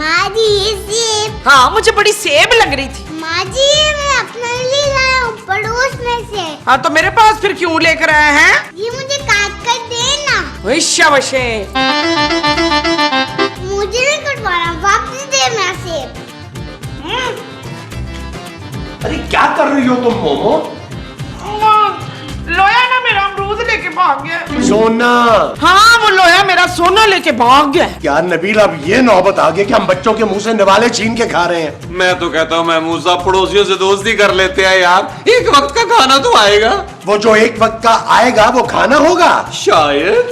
माँ जी ये सेब। हाँ मुझे बड़ी सेब लग रही थी। माँ जी मैं अपने लिए लाया हूँ पड़ोस में से। हाँ तो मेरे पास फिर क्यों लेकर आए हैं? ये मुझे काट कर देना। शाबाशे। मुझे नहीं कटवाना, वापस दे मेरा सेब। अरे क्या कर रही हो तुम मोमो? लोया ना मेरा अमरूद लेके भाग गया। सोना। हाँ वो लोया मेरा सोना लेके भाग गया। यार नबील अब ये नौबत आ गई कि हम बच्चों के मुंह से निवाले छीन के खा रहे हैं। मैं तो कहता हूँ महमूद साहब पड़ोसियों से दोस्ती कर लेते हैं यार, एक वक्त का खाना तो आएगा। वो जो एक वक्त का आएगा वो खाना होगा शायद।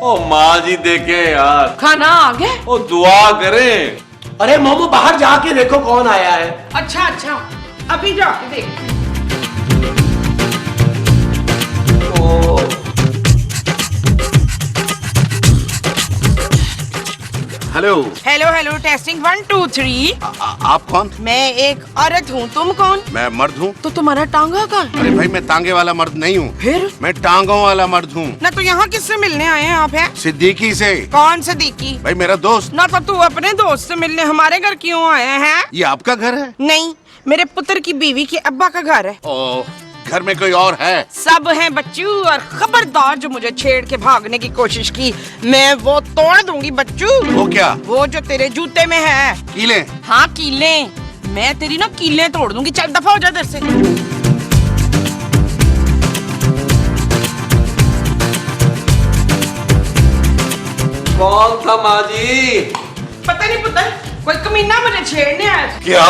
ओ माँ जी देखे यार, खाना आ गया। ओ दुआ करें। अरे मोमो बाहर जाके देखो कौन आया है। अच्छा अच्छा अभी जाके देख। हेलो। Hello hello testing 1 2 3। आप कौन? मैं एक औरत हूँ, तुम कौन? मैं मर्द हूँ। तो तुम्हारा टांगा कहाँ? अरे भाई मैं तांगे वाला मर्द नहीं हूँ, फिर मैं टांगों वाला मर्द हूँ। ना तो यहाँ किससे मिलने आए हैं आप? हैं सिद्दीकी से। कौन सदीकी? भाई मेरा दोस्त। ना तो तू अपने दोस्त से मिलने हमारे घर क्यों आए हैं? ये आपका घर है? नहीं मेरे पुत्र की बीवी के अब्बा का घर है। ओ, घर में कोई और है? सब हैं बच्चू, और खबरदार जो मुझे छेड़ के भागने की कोशिश की मैं वो तोड़ दूंगी बच्चू। वो क्या? वो जो तेरे जूते में है। कीले? हाँ कीले, मैं तेरी ना कीले तोड़ दूंगी। चल दफा हो जा इधर से। कौन था माँ जी? पता नहीं पुत्र, कोई कमीना मुझे छेड़ने आया था। क्या?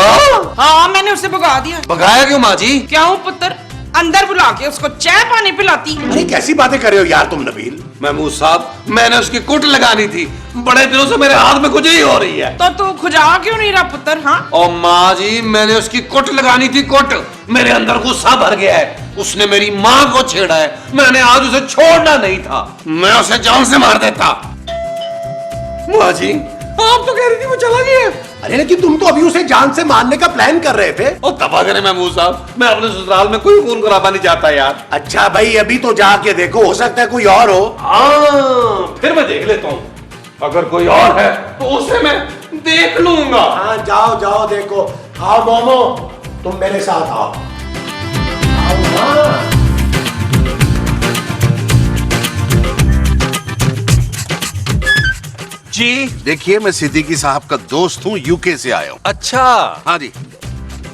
हाँ मैंने उसे भगा दिया। भगाया क्यों माँ जी? क्या हूँ पुत्र, अंदर बुला के उसको चाय पानी पिलाती। अरे कैसी बातें कर रहे हो यार तुम नबील? महमूद साहब मैंने उसकी कुट लगानी थी, बड़े दिनों से मेरे हाथ में खुजली हो रही है। तो तू खुजा क्यों नहीं रहा पुत्र? हाँ और माँ जी मैंने उसकी कुट लगानी थी, कुट। मेरे अंदर गुस्सा भर गया है, उसने मेरी माँ को छेड़ा है, मैंने आज उसे छोड़ना नहीं था, मैं उसे जान से मार देता। माँ जी आप तो कह रही थी वो चला गया। अरे लेकिन तुम तो अभी उसे जान से मारने का प्लान कर रहे थे। और तबाह करे महमूद साहब, मैं अपने ससुराल में कोई खून खराबा नहीं चाहता यार। अच्छा भाई अभी तो जाके देखो, हो सकता है कोई और हो। हाँ फिर मैं देख लेता हूँ, अगर कोई और है तो उसे मैं देख लूंगा। हाँ जाओ जाओ देखो। आओ मोमो तुम मेरे साथ आओ। आओ ना। जी देखिए मैं सिद्दीकी साहब का दोस्त हूँ, यूके से आया हूँ। अच्छा हाँ जी।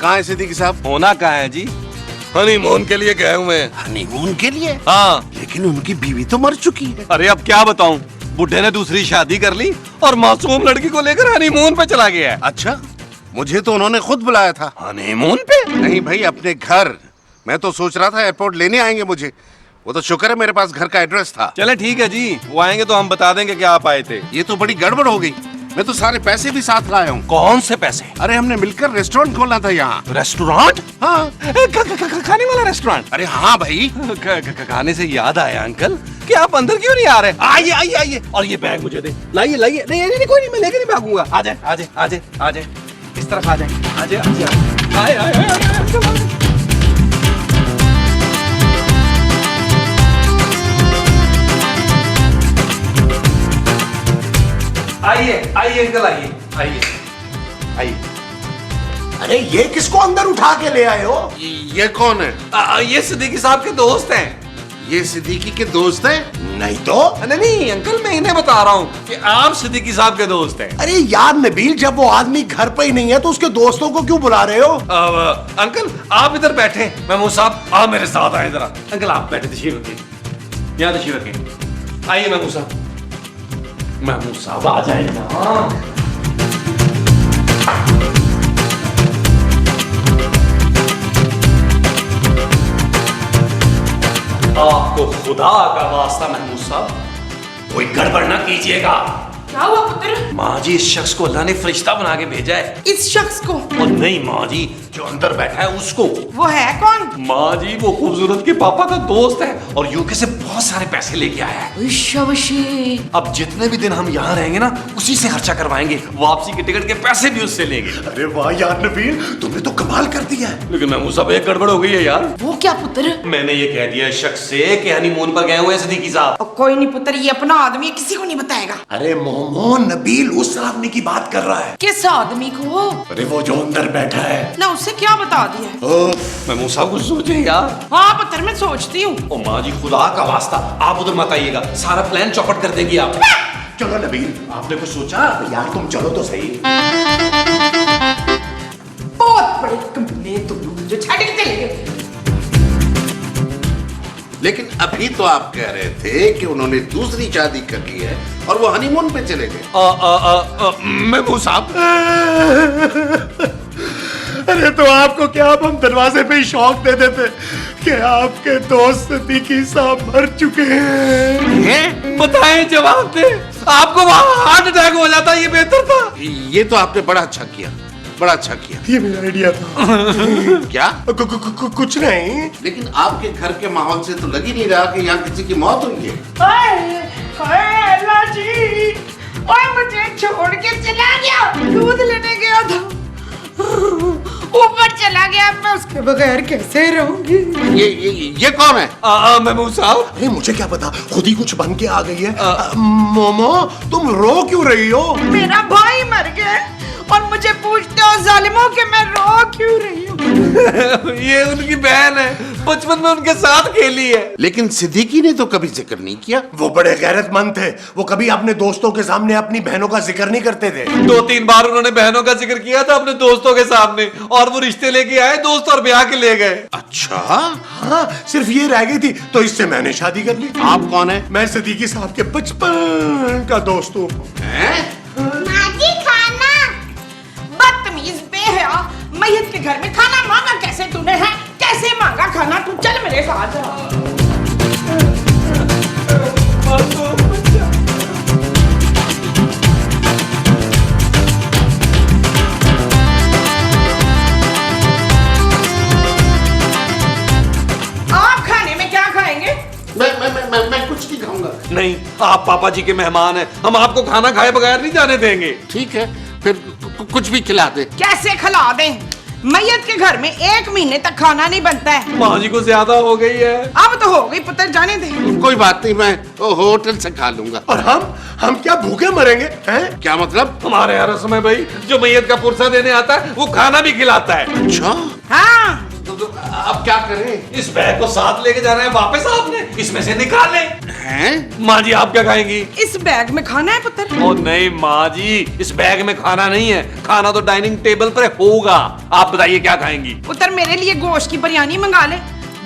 कहाँ है सिद्दीकी साहब? होना कहाँ है जी? हनीमून के लिए गए हुए हैं। हनीमून के लिए? हाँ। लेकिन उनकी बीवी तो मर चुकी है। अरे अब क्या बताऊं, बुढ़े ने दूसरी शादी कर ली और मासूम लड़की को लेकर हनीमून पे चला गया है। अच्छा, मुझे तो उन्होंने खुद बुलाया था। हनीमून पे? नहीं भाई अपने घर। मैं तो सोच रहा था एयरपोर्ट लेने आएंगे मुझे। वो तो शुक्र है मेरे पास घर का एड्रेस था। चले ठीक है जी, वो आएंगे तो हम बता देंगे कि आप आए थे। ये तो बड़ी गड़बड़ हो गई। मैं तो सारे पैसे भी साथ लाया हूँ। कौन से पैसे? अरे हमने मिलकर रेस्टोरेंट खोलना था यहाँ। रेस्टोरेंट? हाँ। खाने वाला रेस्टोरेंट? अरे हाँ भाई। खाने से याद आया अंकल कि आप अंदर क्यों नहीं आ रहे? आइए आइए आइए, और ये बैग मुझे दे। लाइए लाइए। नहीं नहीं कोई नहीं, मैं लेकर नहीं भागूंगा। आ जाए आ जाए आ जाए आ जाए, इस तरफ आ जाए। आ जाए आ जाए। आए आए आए। आइए आइए अंकल, आइए आइए आइए। अरे ये किसको अंदर उठा के ले आए हो? ये कौन है? ये सिद्दीकी साहब के दोस्त हैं। ये सिद्दीकी के दोस्त हैं? नहीं तो। नहीं नहीं अंकल, मैं इन्हें बता रहा हूँ कि आप सिद्दीकी साहब के दोस्त हैं। अरे यार नबील जब वो आदमी घर पे ही नहीं है तो उसके दोस्तों को क्यों बुला रहे हो? अंकल आप इधर बैठे, महमूद साहब आप मेरे साथ आए जरा। अंकल आप बैठे, तशरीफ रखिए, यहाँ तशरीफ रखिए। आइए महमूद साहब, महमूद साहब आ जाए ना। आपको खुदा का वास्ता महमूद साहब कोई गड़बड़ ना कीजिएगा। क्या हुआ पुत्र? माँ जी इस शख्स को अल्लाह ने फरिश्ता बना के भेजा है। इस शख्स को? और नहीं माँ जी, जो अंदर बैठा है उसको। वो है कौन? माँ जी वो खूबसूरत के पापा का दोस्त है और यूके से बहुत सारे पैसे लेके आया है। शाबाशी। अब जितने भी दिन हम यहाँ रहेंगे ना उसी से खर्चा करवाएंगे, वापसी के टिकट के पैसे भी उससे लेंगे। अरे वाह यार नबील तुमने तो कमाल कर दिया है। लेकिन महमूद साहब एक गड़बड़ हो गई है यार। वो क्या पुत्र? मैंने ये कह दिया शख्स से कि हनीमून पर गए हुए हैं सिद्दीकी साहब। कोई नहीं पुत्र, ये अपना आदमी है, किसी को नहीं बताएगा। अरे मोहम्मद मोमो, नबील उस आदमी की बात कर रहा है। किस आदमी को? अरे वो जो अंदर बैठा है। ना उससे क्या बता दिया? मैं मूसा कुछ सोचे यार। हाँ पुत्र मैं सोचती हूँ। ओ माँ जी खुदा का वास्ता, आप उधर मत आइएगा, सारा प्लान चौपट कर देगी आप। चलो नबील, आपने कुछ सोचा? यार तुम चलो तो सही। बहुत बड़े कमीने तुम लोग जो छड़ के चले गए। लेकिन अभी तो आप कह रहे थे कि उन्होंने दूसरी शादी कर ली है और वो हनीमून पे चले गए। मैं मूसा। अरे तो आपको क्या, अब हम दरवाजे पे ही शौक दे देते कि आपके दोस्त सिद्दीकी साहब मर चुके हैं। बताएं, जवाब दे। आपको वहां हार्ट अटैक हो जाता, ये बेहतर था। ये तो आपने बड़ा अच्छा किया, बड़ा अच्छा किया। ये मेरा आइडिया था। क्या? कुछ नहीं। लेकिन आपके घर के माहौल से तो लग ही नहीं रहा कि यहाँ किसी की मौत हुई है। हाय हाय अल्लाह जी, ओए मुझे छोड़ के चला गया। दूध लेने गया था, ऊपर चला गया। मैं उसके बगैर कैसे रहूंगी? ये कौन है? मैं मूसा। अरे मुझे क्या पता, खुद ही कुछ बन के आ गई है। मोमो तुम रो क्यों रही हो? मेरा भाई मर गया और मुझे पूछते हो जालिमों कि मैं रो क्यों रही हूँ? ये उनकी बहन है, बचपन में उनके साथ खेली है। लेकिन सिद्दीकी ने तो कभी जिक्र नहीं किया। वो बड़े गैरतमंद थे, वो कभी अपने दोस्तों के सामने अपनी बहनों का जिक्र नहीं करते थे। 2-3 बार उन्होंने बहनों का जिक्र किया था अपने दोस्तों के सामने, और वो रिश्ते लेके आए दोस्त और ब्याह के ले गए। अच्छा, हाँ सिर्फ ये रह गई थी तो इससे मैंने शादी कर ली। आप कौन है? मैं सिद्दीकी साहब के बचपन का दोस्त हूँ। माजी खाना। बदतमीज बेहया, मैयत के घर में खाना मांगा कैसे तूने है? कैसे मांगा खाना? तू चल मेरे साथ। आप खाने में क्या खाएंगे? मैं कुछ नहीं खाऊंगा। नहीं, आप पापा जी के मेहमान हैं, हम आपको खाना खाए बगैर नहीं जाने देंगे। ठीक है, फिर कुछ भी खिला दे। कैसे खिला दें? मैयत के घर में 1 महीने तक खाना नहीं बनता है। माँ जी को ज्यादा हो गई है। अब तो हो गई पुत्र, जाने दे। कोई बात नहीं, मैं होटल से खा लूंगा। और हम क्या भूखे मरेंगे हैं? क्या मतलब? हमारे यहाँ रस्म है भाई, जो मैयत का पुरसा देने आता है वो खाना भी खिलाता है। अच्छा, हाँ तो अब क्या करें? इस बैग को साथ लेके जाना है वापस आपने, इसमें से निकाल लें। हैं? माँ जी आप क्या खाएंगी? इस बैग में खाना है पुत्र? ओ नहीं माँ जी, इस बैग में खाना नहीं है, खाना तो डाइनिंग टेबल पर होगा। आप बताइए क्या खाएंगी? पुत्र मेरे लिए गोश्त की बिरयानी मंगा ले,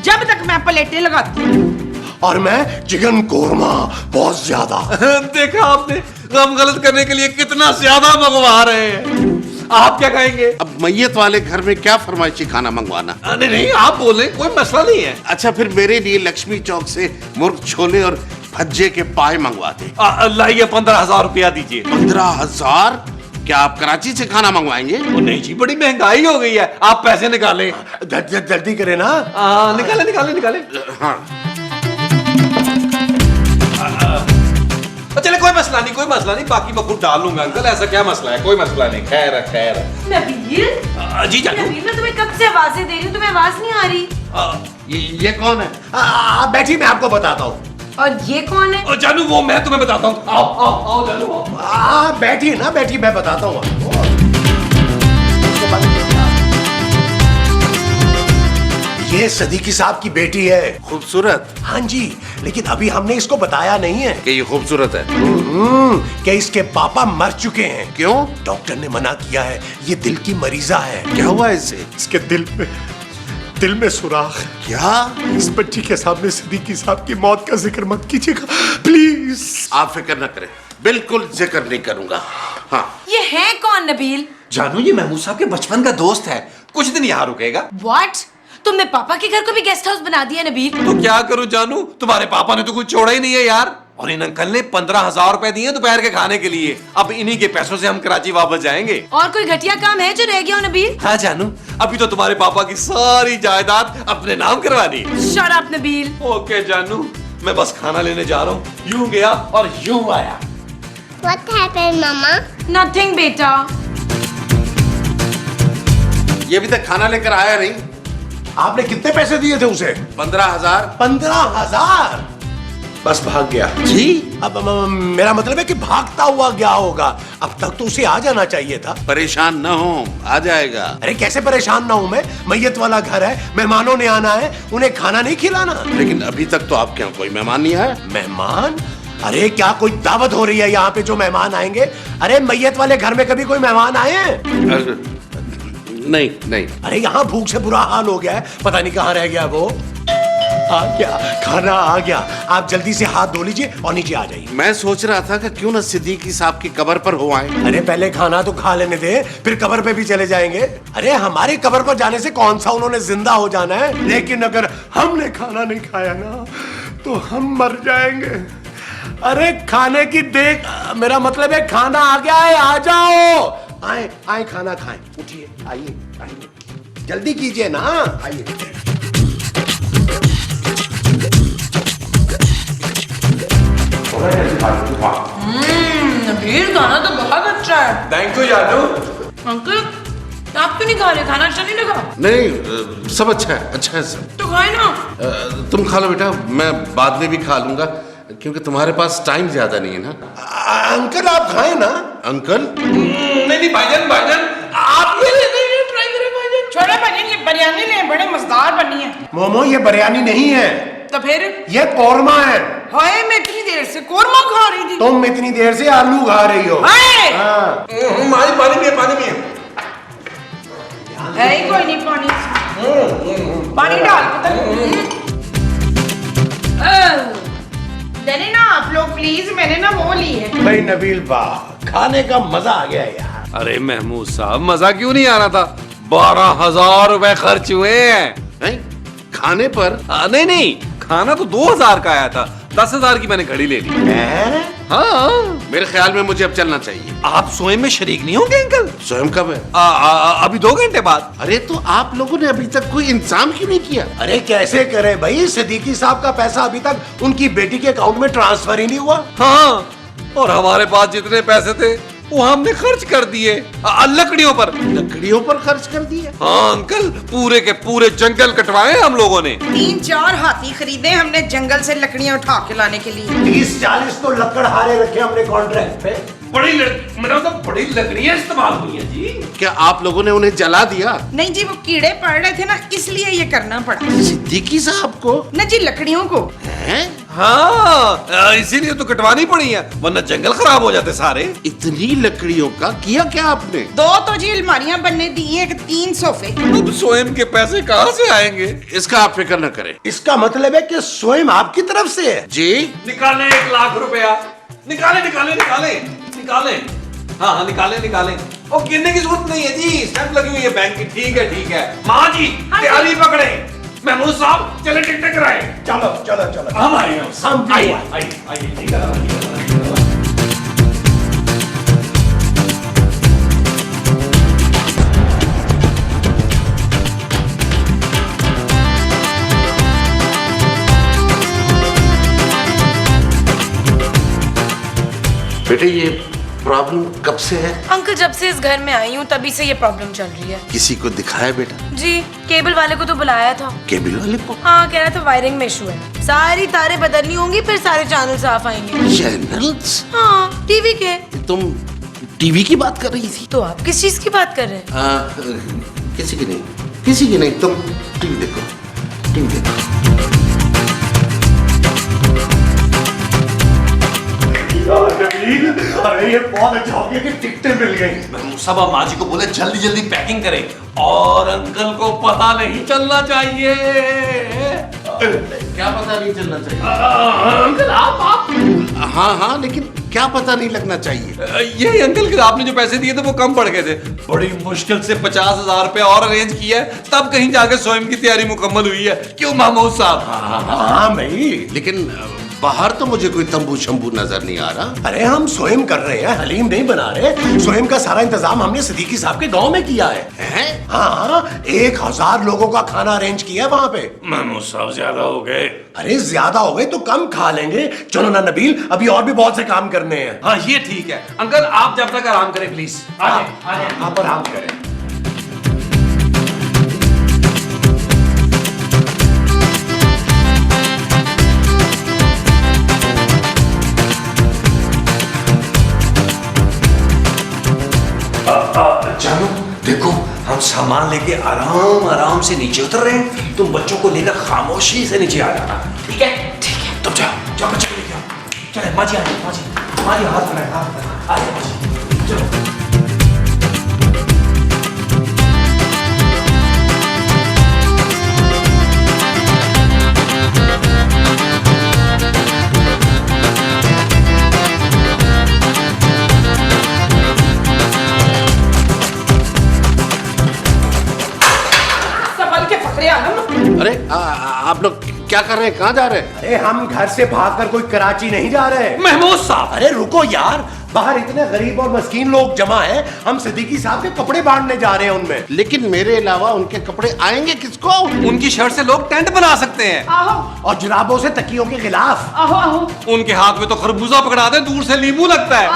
जब तक मैं प्लेटें लगाती हूँ। और मैं चिकन कोरमा, बहुत ज्यादा। देखा आपने, हम गलत करने के लिए कितना ज्यादा मंगवा रहे हैं। आप क्या खाएंगे? अब मैयत वाले घर में क्या फरमाइशी खाना मंगवाना? नहीं नहीं, आप बोले, कोई मसला नहीं है। अच्छा, फिर मेरे लिए लक्ष्मी चौक से मुर्ग छोले और भज्जे के पाए मंगवा दे। लाइए 15,000 रुपया दीजिए। 15,000? क्या आप कराची से खाना मंगवाएंगे? ओ नहीं जी, बड़ी महंगाई हो गई है, आप पैसे निकालें। जल्दी करे ना। निकाले निकाले निकाले। हाँ, चले कोई मसला नहीं, कोई मसला नहीं, बाकी मैं खुद डाल लूंगा अंकल, ऐसा क्या मसला है, कोई मसला नहीं। खैर है, खैर है। नबील, जी जानू। नबील, मैं तुम्हें कब से आवाजें दे रही हूँ, तुम्हें आवाज नहीं आ रही। ये कौन है? आप बैठी, मैं आपको बताता हूँ। और ये कौन है? ओ जानू, वो मैं तुम्हें बताता हूँ। आओ आओ आओ जानू आओ। बैठी ना, बैठी, मैं बताता हूँ आपको। ये सिद्दीकी साहब की बेटी है। खूबसूरत? हाँ जी, लेकिन अभी हमने इसको बताया नहीं है कि ये खूबसूरत है? कि इसके पापा मर चुके हैं। क्यों? डॉक्टर ने मना किया है, ये दिल की मरीजा है। क्या हुआ इससे? इसके दिल में सुराख। क्या? इस बच्ची के सामने सिद्दीकी साहब की मौत का जिक्र मत कीजिएगा प्लीज। आप फिक्र न करें, बिल्कुल जिक्र नहीं करूंगा। हाँ। ये है कौन नबील? जानू, ये महमूद साहब के बचपन का दोस्त है, कुछ दिन यहाँ रुकेगा। व्हाट? तुमने पापा के घर को भी गेस्ट हाउस बना दिया नबील? तो क्या करूं जानू, तुम्हारे पापा ने तो कुछ छोड़ा ही नहीं है यार। और इन अंकल ने 15,000 रुपए दिए दोपहर के खाने के लिए। अब इन्हीं के पैसों से हम कराची वापस जाएंगे। और कोई घटिया काम है जो रह गया हो नबील? हाँ जानू, अभी तो तुम्हारे पापा की सारी जायदाद अपने नाम करवानी। Shut up Nabeel. ओके जानू, मैं बस खाना लेने जा रहा हूँ। यूं गया और यूं आया। What happened, Mama? नथिंग बेटा। ये अभी तक खाना लेकर आया नहीं। आपने कितने पैसे दिए थे उसे? 15,000। 15,000? बस भाग गया। जी अब मेरा मतलब है कि भागता हुआ गया होगा। अब तक तो उसे आ जाना चाहिए था। परेशान न हो, आ जाएगा। अरे कैसे परेशान ना हूं मैं? मैयत वाला घर है, मेहमानों ने आना है, उन्हें खाना नहीं खिलाना? लेकिन अभी तक तो आपके यहाँ कोई मेहमान नहीं आया। मेहमान? अरे क्या कोई दावत हो रही है यहाँ पे जो मेहमान आएंगे? अरे मैयत वाले घर में कभी कोई मेहमान आए हैं? नहीं नहीं। अरे यहाँ भूख से बुरा हाल हो गया है, पता नहीं कहाँ रह गया वो। आ गया, खाना आ गया। आप जल्दी से हाथ धो लीजिए और नीचे आ जाइए। मैं सोच रहा था कि क्यों ना सिद्दीकी साहब की कब्र पर हो आए। अरे पहले खाना तो खा लेने दे, फिर कब्र पे भी चले जाएंगे। अरे हमारी कब्र पर जाने से कौन सा उन्होंने जिंदा हो जाना है, लेकिन अगर हमने खाना नहीं खाया ना तो हम मर जाएंगे। अरे खाने की देख, मेरा मतलब है खाना आ गया है, आ जाओ। आए आए खाना खाएं, उठिए, आइए आइए, जल्दी कीजिए ना, आइए। नबील खाना तो बहुत अच्छा है। Thank you यादू। अंकल आप क्यों नहीं खा रहे? खाना अच्छा नहीं लगा? नहीं, सब अच्छा है सब। तो खाए ना। तुम खा लो बेटा, मैं बाद में भी खा लूंगा, क्योंकि तुम्हारे पास टाइम ज्यादा नहीं है ना। अंकल आप खाएं ना। अंकल? नहीं भाईजान, आप ये ट्राई करें भाईजान। छोड़े भाईजान, ये बिरयानी ले, बड़े मजेदार बनी है। मोमो ये बिरयानी नहीं है, तो फिर ये कौरमा है। हाय, मैं इतनी देर से कोरमा खा रही थी। तुम इतनी देर से आलू खा रही हो। हाय! हाँ। पानी में है ही कोई नहीं पानी डाल लेने ना आप लोग प्लीज, मैंने ना वो ली है। भाई नबील वाह, खाने का मजा आ गया यार। अरे महमूद साहब, मजा क्यों नहीं आ रहा था? 12,000 रुपए खर्च हुए हैं। नहीं, खाने पर? नहीं, खाना तो 2,000 का आया था, 10,000 की मैंने घड़ी ले ली। हाँ, मेरे ख्याल में मुझे अब चलना चाहिए। आप स्वयं में शरीक नहीं होंगे अंकल? स्वयं कब है? अभी 2 घंटे बाद। अरे तो आप लोगों ने अभी तक कोई इंतजाम क्यों नहीं किया? अरे कैसे करे भाई, सिद्दीकी साहब का पैसा अभी तक उनकी बेटी के अकाउंट में ट्रांसफर ही नहीं हुआ। हाँ, और हमारे पास जितने पैसे थे वो हमने खर्च कर दिए लकड़ियों पर। लकड़ियों पर खर्च कर दिए? हाँ अंकल, पूरे के पूरे जंगल कटवाए हम लोगों ने। 3-4 हाथी खरीदे हमने जंगल से लकड़ियां उठा के लाने के लिए। 30-40 तो लकड़हारे रखे हमने कॉन्ट्रैक्ट पे। बड़ी लकड़ियां इस्तेमाल हुई है जी। क्या आप लोगों ने उन्हें जला दिया? नहीं जी, वो कीड़े पड़ रहे थे ना, इसलिए ये करना पड़ा। सिद्दीकी साहब को? न जी, लकड़ियों को। हैं? हाँ, इसीलिए तो कटवानी पड़ी है, वरना जंगल खराब हो जाते सारे। इतनी लकड़ियों का किया क्या आपने? 2 तो जी अलमारियां बनने दी हैं, 3 सोफे। अब स्वयं के पैसे कहाँ से आएंगे? इसका आप फिक्र न करें। इसका मतलब है कि स्वयं आपकी तरफ से है। जी निकाले 1 लाख रुपया, निकाले। हाँ, निकाले। और गिनने की जरूरत नहीं है जी, स्टैंप लगी हुई है बैंक की। ठीक है। माँ जी, तैयारी पकड़े। महमूद साहब, चले टिकट कराए। चलो हम आए। हम भी आइए। बेटे, ये प्रॉब्लम कब से है? अंकल जब से इस घर में आई हूँ तभी से ये प्रॉब्लम चल रही है। किसी को दिखाया बेटा? जी, केबल वाले को तो बुलाया था। केबल वाले को? हाँ, कह रहा था वायरिंग में इशू है, सारी तारें बदलनी होंगी, फिर सारे चैनल साफ आएंगे। चैनल्स? हाँ, टीवी के। तुम टीवी की बात कर रही थी? तो आप किस चीज की बात कर रहे हैं? किसी की नहीं, तुम टीवी देखो। अरे ये बहुत अच्छा हो गया कि टिकटें मिल गई। महमूद साहब, आप माँ जी को बोले जल्दी पैकिंग करें, और अंकल को पता नहीं चलना चाहिए। क्या पता नहीं चलना चाहिए? अंकल आप हाँ, लेकिन क्या पता नहीं लगना चाहिए? यही अंकल के आपने जो पैसे दिए थे वो कम पड़ गए थे, बड़ी मुश्किल से 50,000 रुपए और अरेंज किया है, तब कहीं जाके स्वयं की तैयारी मुकम्मल हुई है। क्यों महमूद साहब? हाँ भाई, लेकिन बाहर तो मुझे कोई तंबू शंबू नजर नहीं आ रहा। अरे हम स्वयं कर रहे हैं, हलीम नहीं बना रहे। स्वयं का सारा इंतजाम हमने सिद्दीकी साहब के गांव में किया है। हाँ, 1000 लोगों का खाना अरेंज किया है वहाँ पे। महमूद साहब, ज्यादा हो गए। अरे ज्यादा हो गए तो कम खा लेंगे। चलो ना नबील, अभी और भी बहुत से काम करने हैं। हाँ, ये ठीक है। अंकल आप जब तक आराम करें प्लीज। आप आराम करें। हम सामान लेके आराम आराम से नीचे उतर रहे हैं, तुम बच्चों को लेकर खामोशी से नीचे आ जाना। ठीक है? ठीक है। तुम जाओ जाओ बच्चों को लेके आओ। चले माजी माजी हाथ बनाए आ जाओ माजी, चलो। संभल के पकड़े आलम। अरे आप लोग क्या कर रहे हैं, कहाँ जा रहे हैं? अरे हम घर से भागकर कोई कराची नहीं जा रहे। महमूद साहब, अरे रुको यार, बाहर इतने गरीब और मस्कीन लोग जमा हैं, हम सिद्दीकी साहब के कपड़े बांटने जा रहे हैं उनमें। लेकिन मेरे अलावा उनके कपड़े आएंगे किसको? उनकी शर्ट से लोग टेंट बना सकते हैं। आहो और जुराबों से तकियों के खिलाफ। आहो आहो। उनके हाथ में तो खरबूजा पकड़ा दे, दूर से नींबू लगता है।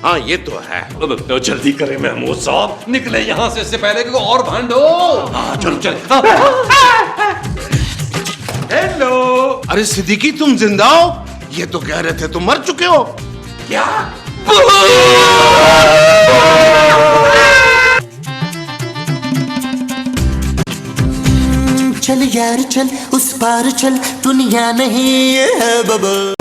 हाँ ये तो है। तो जल्दी करें महमूद साहब, निकले यहाँ से इससे पहले कि और भांडो। हाँ चलो चलो। हेलो। अरे सिद्दीकी तुम जिंदा हो? ये तो कह रहे थे तुम मर चुके हो। क्या? चल यार चल, उस पार चल, दुनिया नहीं है बबल।